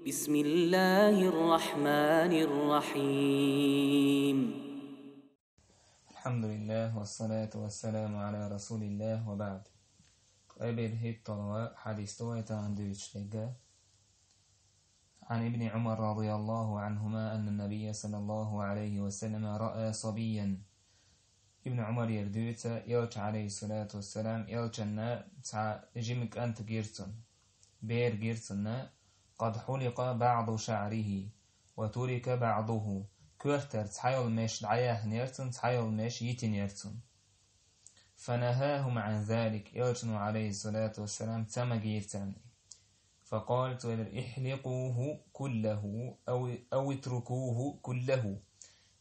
بسم الله الرحمن الرحيم. الحمد لله والصلاة والسلام على رسول الله وبعد. قبل هيتوا حديث عن دويتشتجا عن ابن عمر رضي الله عنهما أن النبي صلى الله عليه وسلم رأى صبيا. ابن عمر يردوت يلش عليه الصلاة والسلام يلشنا جمك أنت جيرسون بير جيرسون قد حلق بعض شعره وترك بعضه كورتر تحيل مش دعياه نيرتون تحيل مش يتنيرتون فنهاهم عن ذلك يلشن عليه الصلاة والسلام تمجيرتان فقال احلقوه كله أو اتركوه كله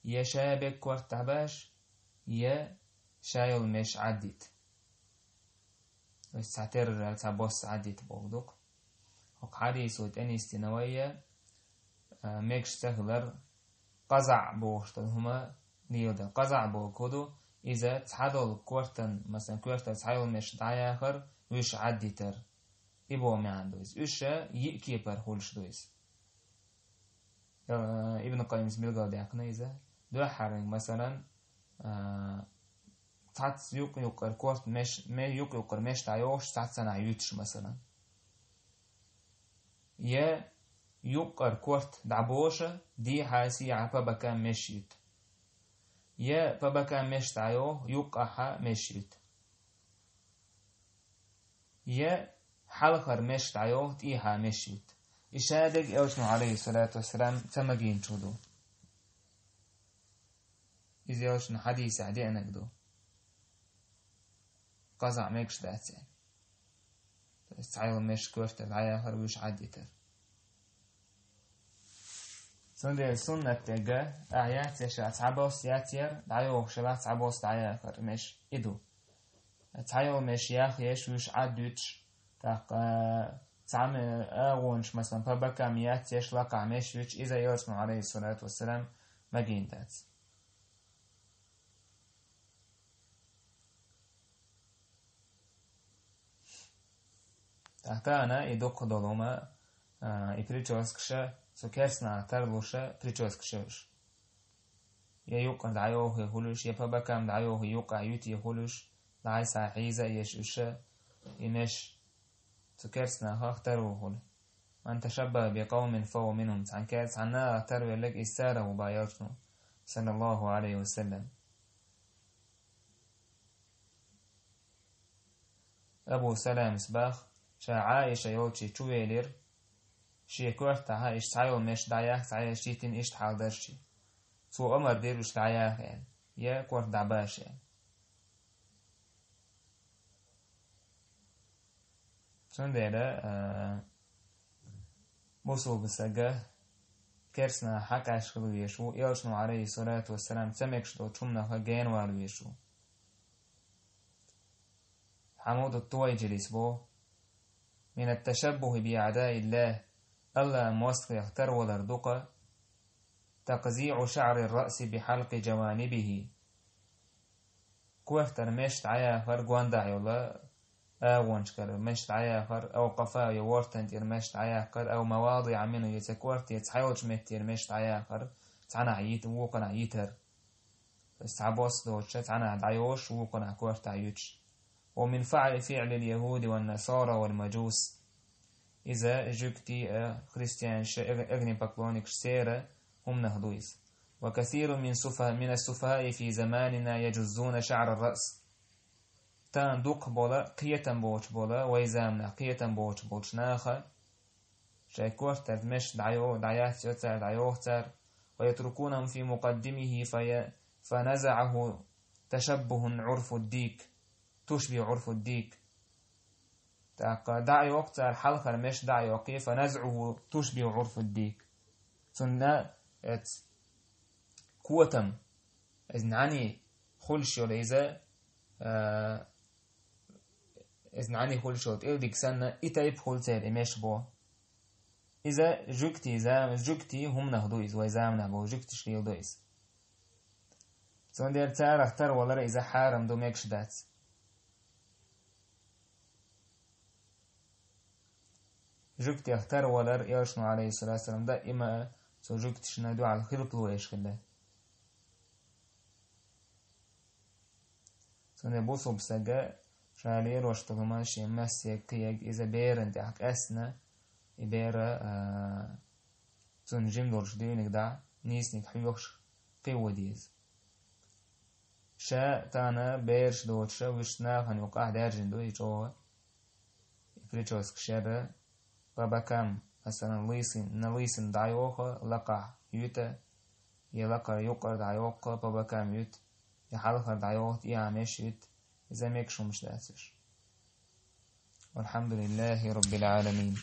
يا شابك كورتعباش يا شايل مش عديت وستعتر تعبوس عديت بوضوك وحديث وتاني استنوية ميكش تغلر قزع بوشتل هما نيودا قزع بوكودو إذا تحدل كورتن مثلا كورتن تحيل مش دعي آخر ويش عديتر إبو معان دويز ويش يكيبر هولش دويز ابن القيم سبيلغا ديكنا إذا دو حرين مثلا تحت يقر كورت مش ما يقر مش دعيوش تحت سنة يوتش مثلا يا يقر كورت دعبوشة دي حاسي عفا بكا مشيت يا ببكا مش دعيوه يقحا مشيت يا حلقر مش دعيوه تيها مشيت إشادق يوشنو عليه الصلاة والسلام تمجين شدو إذا يوشنو حديث عدي أنكدو قزع ميكش داتين تعيل مش كورت العيا هروش عديتر سندي السنة تجا آيات يشات عباس ياتير دعيوه شبات عباس دعيا مش إدو تعيل مش ياخيش وش عدوش تاق تعمل أغونش مثلا فبكا ميات يشلق عمش وش إذا يرسم عليه الصلاة والسلام مجين دات تحتانا يدق دولوما يبريتشوسكشا سكرسنا ترلوشا بريتشوسكشوش يوقع دعيوه يهولوش يبابكام دعيوه يوقع يوتي يهولوش دعي ساحيزة يشوشا يمش سكرسنا هاختروهول من تشبه بقوم فهو منهم عن كاس عنا تروي لك إستاره وبايرتنو صلى الله عليه وسلم. أبو سلام سباخ شا عايشة يوتشي تويلر شي كورتها إش تعيو مش دعياك تعيا شيتين إش تحالدرشي سو أمر ديروش دعياك يعني يا كورت دعباش يعني شون ديرا بوصو بسجاه كرسنا حكاش خلو يشو يلشنو عليه الصلاة والسلام تمكش دو تشمنا خجين والو يشو حمود الطويجلس بو من التشبه بأعداء الله ألا موسق يختر ولردق تقزيع شعر الرأس بحلق جوانبه كوختر مشت عيا فرقوان دعيولا أونشكر مشت عيا فر أو قفا يورتن مشت عيا فر أو مواضع منه يتكورت يتحيوش متير مشت عيا فر تعنا عيت ووقنا عيتر بس تعبوس دوتش تعنا دعيوش ووقنا كورت عيوش ومن فعل اليهود والنصارى والمجوس إذا جبتي خريستيان أغني بقلونك سيرة هم نهضويز وكثير من السفهاء في زماننا يجزون شعر الرأس تان دوق بولا قيتا بوش بولا ويزامنا قيتا بوش ناخا شايكوش ترمش دعيات يتر دعيوه ويتركونهم في مقدمه فنزعه تشبه عرف الديك تشبه عرف الديك دعي وقت الحلقة مش دعي وقي فنزعه تشبه عرف الديك سنة قوتم إذنعني خلشو لإذا إذنعني خلشو إلدك سنة إتايب خلتر إماش بو إذا جوكتي هم نهدويز وإذا بو جوكتي شليل دويز سنة دير تار اختار ولا إذا حارم دو ميكش دات. جبت يختار ولر يرشنو عليه الصلاة والسلام دائما سو جبت شنادو على الخلط هو إيش كله سنة بوصو بسجا شالير واشتغمان شيء مسيك يج إذا بيرن تحك أسنا إبيرة سن جيم دورش دينك دا نيسنك حيوش قوة ديز شا تانا بيرش دوتشا وشنا خان يوقع دارجن دو يجوه يفريتشوس كشارة بابا كام مثلا نليسن دايوخة لقع يوتا يلقى يقر دايوخة بابا كام يوت يحلقر دايوخة يعمش يوت إذا ميكشو مش داسش والحمد لله رب العالمين.